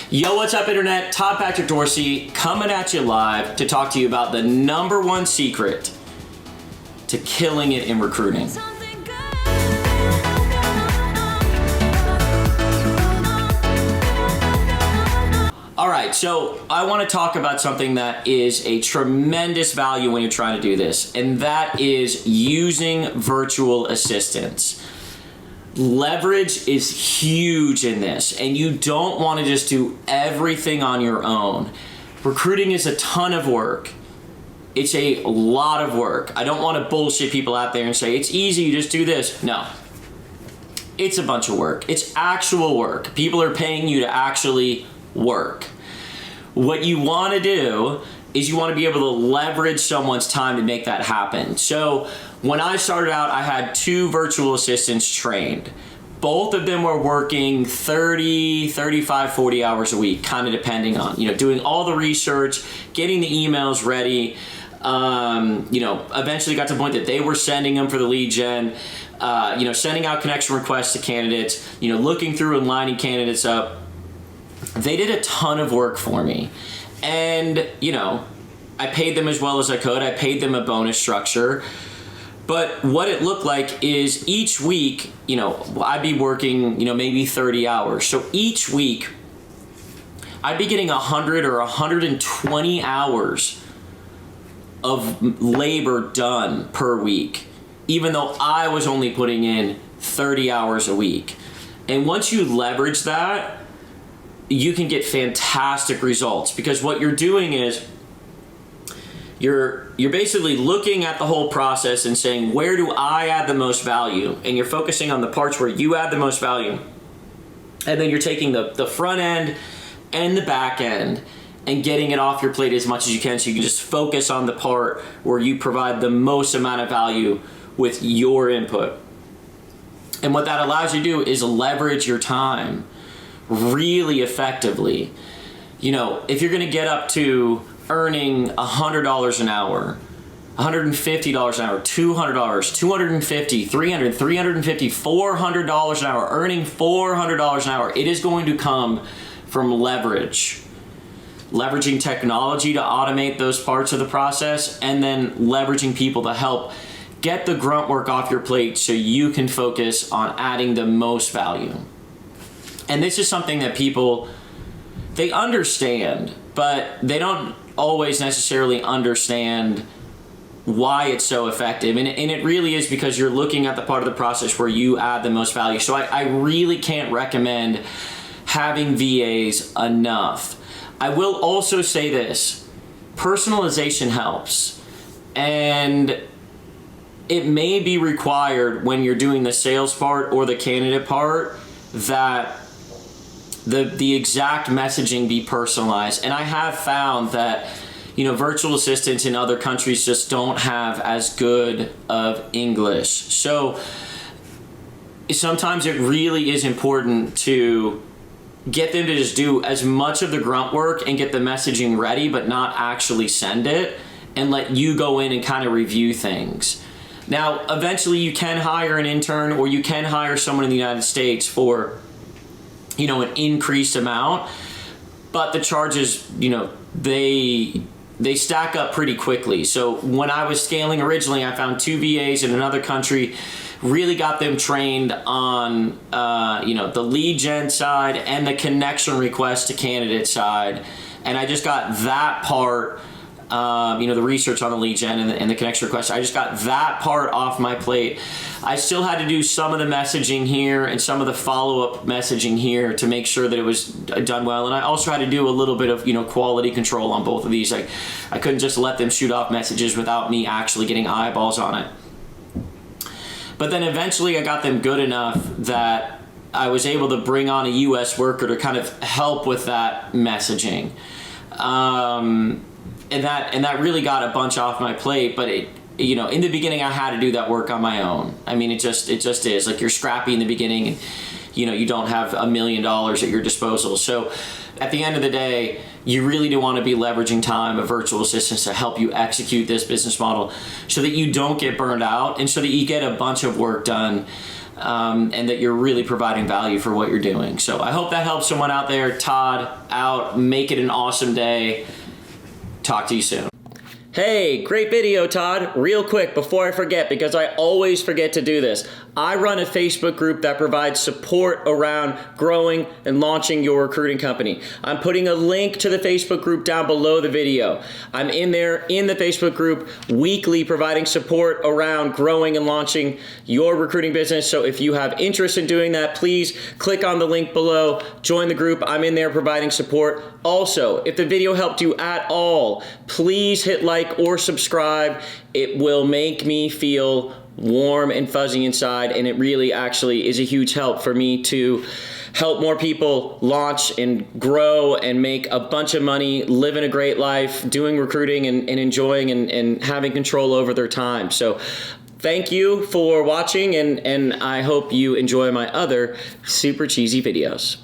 Yo, what's up, Internet? Todd Patrick Dorsey coming at you live to talk to you about the #1 secret to killing it in recruiting. All right, so I want to talk about something that is a tremendous value when you're trying to do this, and that is using virtual assistants. Leverage is huge in this, and you don't want to just do everything on your own. Recruiting is a ton of work. It's a lot of work. I don't want to bullshit people out there and say, it's easy, you just do this. No. It's a bunch of work. It's actual work. People are paying you to actually work. What you want to do is you want to be able to leverage someone's time to make that happen. So when I started out, I had 2 virtual assistants trained. Both of them were working 30, 35, 40 hours a week, kind of depending on, doing all the research, getting the emails ready. Eventually got to the point that they were sending them for the lead gen, sending out connection requests to candidates, looking through and lining candidates up. They did a ton of work for me. And, I paid them as well as I could. I paid them a bonus structure. But what it looked like is each week, I'd be working, maybe 30 hours. So each week, I'd be getting 100 or 120 hours of labor done per week, even though I was only putting in 30 hours a week. And once you leverage that, you can get fantastic results, because what you're doing is you're basically looking at the whole process and saying, where do I add the most value? And you're focusing on the parts where you add the most value. And then you're taking the front end and the back end and getting it off your plate as much as you can, so you can just focus on the part where you provide the most amount of value with your input. And what that allows you to do is leverage your time really effectively. If you're going to get up to earning $100 an hour, $150 an hour, $200, $250, $300, $350, $400 an hour, earning $400 an hour, it is going to come from leverage. Leveraging technology to automate those parts of the process, and then leveraging people to help get the grunt work off your plate so you can focus on adding the most value. And this is something that people, they understand, but they don't always necessarily understand why it's so effective. And it really is because you're looking at the part of the process where you add the most value. So I really can't recommend having VAs enough. I will also say this: personalization helps. And it may be required when you're doing the sales part or the candidate part that the exact messaging be personalized. And I have found that, virtual assistants in other countries just don't have as good of English. So sometimes it really is important to get them to just do as much of the grunt work and get the messaging ready, but not actually send it, and let you go in and kind of review things. Now, eventually you can hire an intern, or you can hire someone in the United States for an increased amount, but the charges, they stack up pretty quickly. So when I was scaling originally, I found 2 VAs in another country, really got them trained on, the lead gen side and the connection request to candidate side. And I just got that part, the research on the lead gen and the connection request. I just got that part off my plate. I still had to do some of the messaging here and some of the follow-up messaging here to make sure that it was done well. And I also had to do a little bit of, quality control on both of these. I couldn't just let them shoot off messages without me actually getting eyeballs on it. But then eventually I got them good enough that I was able to bring on a US worker to kind of help with that messaging. And that really got a bunch off my plate, but in the beginning I had to do that work on my own. I mean, it just is like you're scrappy in the beginning, and you don't have $1 million at your disposal. So at the end of the day, you really do want to be leveraging time of virtual assistants to help you execute this business model so that you don't get burned out and so that you get a bunch of work done and that you're really providing value for what you're doing. So I hope that helps someone out there. Todd, out. Make it an awesome day. Talk to you soon. Hey, great video, Todd. Real quick, before I forget, because I always forget to do this, I run a Facebook group that provides support around growing and launching your recruiting company. I'm putting a link to the Facebook group down below the video. I'm in there in the Facebook group weekly providing support around growing and launching your recruiting business. So if you have interest in doing that, please click on the link below, join the group. I'm in there providing support. Also, if the video helped you at all, please hit like or subscribe. It will make me feel warm and fuzzy inside, and it really actually is a huge help for me to help more people launch and grow and make a bunch of money, living a great life, doing recruiting and enjoying and having control over their time. So thank you for watching, and I hope you enjoy my other super cheesy videos.